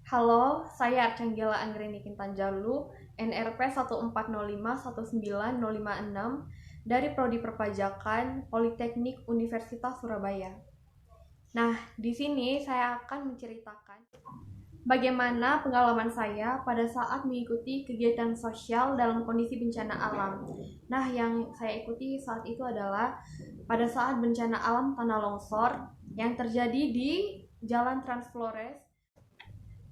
Halo, saya Archanggela Anggreni Kintanjalu, NRP 14051956 dari Prodi Perpajakan Politeknik Universitas Surabaya. Nah, di sini saya akan menceritakan bagaimana pengalaman saya pada saat mengikuti kegiatan sosial dalam kondisi bencana alam. Nah, yang saya ikuti saat itu adalah pada saat bencana alam tanah longsor yang terjadi di Jalan Trans Flores,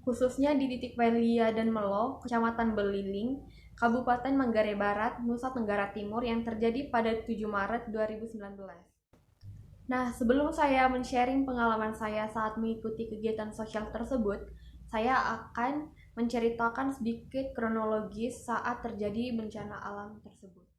khususnya di titik Welia dan Melo, Kecamatan Beliling, Kabupaten Manggarai Barat, Nusa Tenggara Timur yang terjadi pada 7 Maret 2019. Nah, sebelum saya men-sharing pengalaman saya saat mengikuti kegiatan sosial tersebut, saya akan menceritakan sedikit kronologis saat terjadi bencana alam tersebut.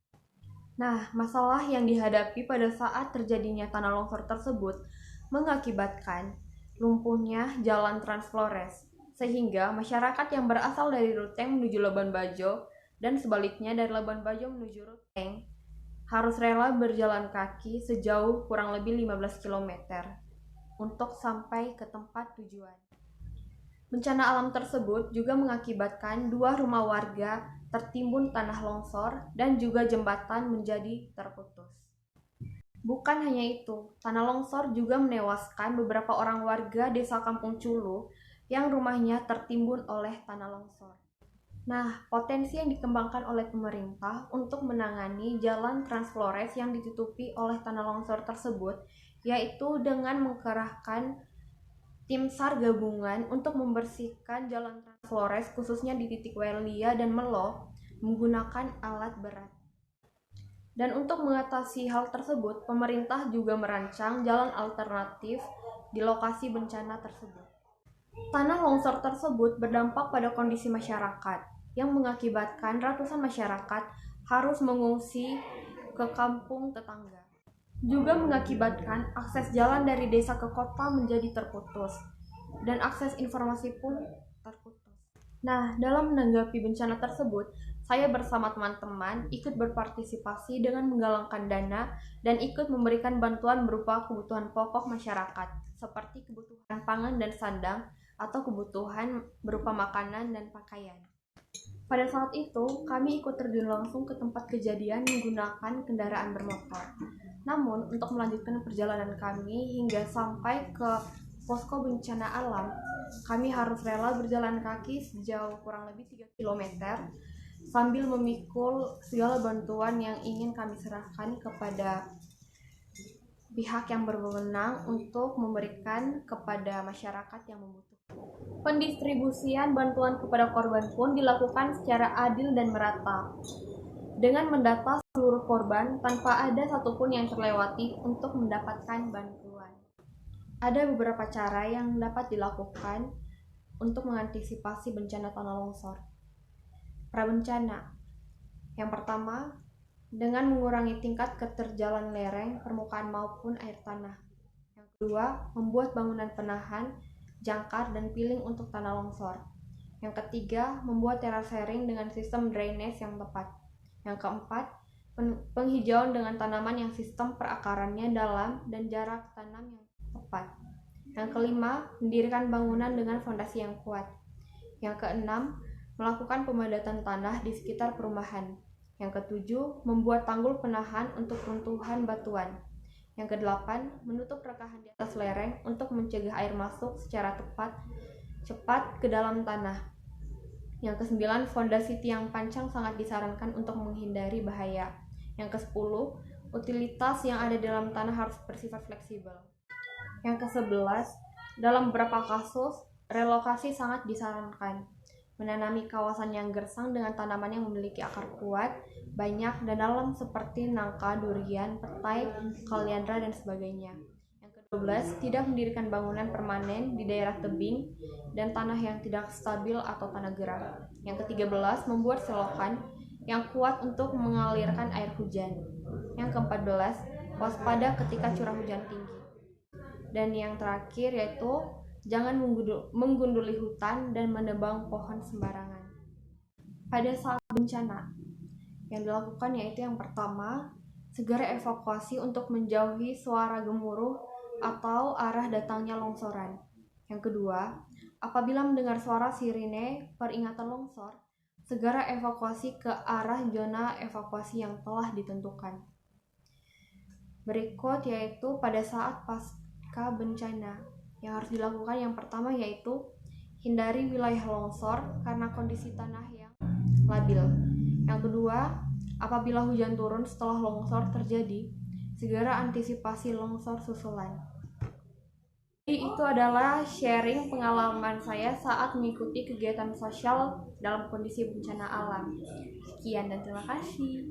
Nah, masalah yang dihadapi pada saat terjadinya tanah longsor tersebut mengakibatkan lumpuhnya jalan Trans Flores, sehingga masyarakat yang berasal dari Ruteng menuju Labuan Bajo dan sebaliknya dari Labuan Bajo menuju Ruteng harus rela berjalan kaki sejauh kurang lebih 15 km untuk sampai ke tempat tujuan. Bencana alam tersebut juga mengakibatkan 2 rumah warga tertimbun tanah longsor dan juga jembatan menjadi terputus. Bukan hanya itu, tanah longsor juga menewaskan beberapa orang warga desa Kampung Culu yang rumahnya tertimbun oleh tanah longsor. Nah, potensi yang dikembangkan oleh pemerintah untuk menangani jalan Trans Flores yang ditutupi oleh tanah longsor tersebut yaitu dengan mengerahkan tim SAR gabungan untuk membersihkan jalan Trans Flores khususnya di titik Welia dan Melo menggunakan alat berat. Dan untuk mengatasi hal tersebut, pemerintah juga merancang jalan alternatif di lokasi bencana tersebut. Tanah longsor tersebut berdampak pada kondisi masyarakat yang mengakibatkan ratusan masyarakat harus mengungsi ke kampung tetangga. Juga mengakibatkan akses jalan dari desa ke kota menjadi terputus dan akses informasi pun terputus. Nah, dalam menanggapi bencana tersebut, saya bersama teman-teman ikut berpartisipasi dengan menggalangkan dana dan ikut memberikan bantuan berupa kebutuhan pokok masyarakat, seperti kebutuhan pangan dan sandang, atau kebutuhan berupa makanan dan pakaian. Pada saat itu, kami ikut terjun langsung ke tempat kejadian menggunakan kendaraan bermotor. Namun, untuk melanjutkan perjalanan kami hingga sampai ke posko bencana alam, kami harus rela berjalan kaki sejauh kurang lebih 3 km sambil memikul segala bantuan yang ingin kami serahkan kepada pihak yang berwenang untuk memberikan kepada masyarakat yang membutuhkan. Pendistribusian bantuan kepada korban pun dilakukan secara adil dan merata, dengan mendata seluruh korban tanpa ada satupun yang terlewati untuk mendapatkan bantuan. Ada beberapa cara yang dapat dilakukan untuk mengantisipasi bencana tanah longsor. Prabencana. Yang pertama, dengan mengurangi tingkat keterjalan lereng, permukaan maupun air tanah. Yang kedua, membuat bangunan penahan, jangkar, dan piling untuk tanah longsor. Yang ketiga, membuat terasering dengan sistem drainase yang tepat. Yang keempat, penghijauan dengan tanaman yang sistem perakarannya dalam dan jarak tanam yang tepat. Yang kelima, mendirikan bangunan dengan fondasi yang kuat. Yang keenam, melakukan pemadatan tanah di sekitar perumahan. Yang ketujuh, membuat tanggul penahan untuk runtuhan batuan. Yang kedelapan, menutup rekahan di atas lereng untuk mencegah air masuk secara cepat ke dalam tanah. Yang kesembilan, fondasi tiang pancang sangat disarankan untuk menghindari bahaya. Yang kesepuluh, utilitas yang ada di dalam tanah harus bersifat fleksibel. Yang ke-11, dalam beberapa kasus, relokasi sangat disarankan. Menanami kawasan yang gersang dengan tanaman yang memiliki akar kuat, banyak, dan dalam seperti nangka, durian, petai, kaliandra, dan sebagainya. Yang ke-12, tidak mendirikan bangunan permanen di daerah tebing dan tanah yang tidak stabil atau tanah gerak. Yang ke-13, membuat selokan yang kuat untuk mengalirkan air hujan. Yang ke-14, waspada ketika curah hujan tinggi. Dan yang terakhir yaitu jangan menggunduli hutan dan menebang pohon sembarangan. Pada saat bencana, yang dilakukan yaitu yang pertama, segera evakuasi untuk menjauhi suara gemuruh atau arah datangnya longsoran. Yang kedua, Apabila mendengar suara sirine peringatan longsor, segera evakuasi ke arah zona evakuasi yang telah ditentukan. Berikut yaitu pada saat pasca bencana. Yang harus dilakukan yang pertama yaitu hindari wilayah longsor karena kondisi tanah yang labil. Yang kedua, apabila hujan turun setelah longsor terjadi, segera antisipasi longsor susulan. Jadi itu adalah sharing pengalaman saya saat mengikuti kegiatan sosial dalam kondisi bencana alam. Sekian dan terima kasih.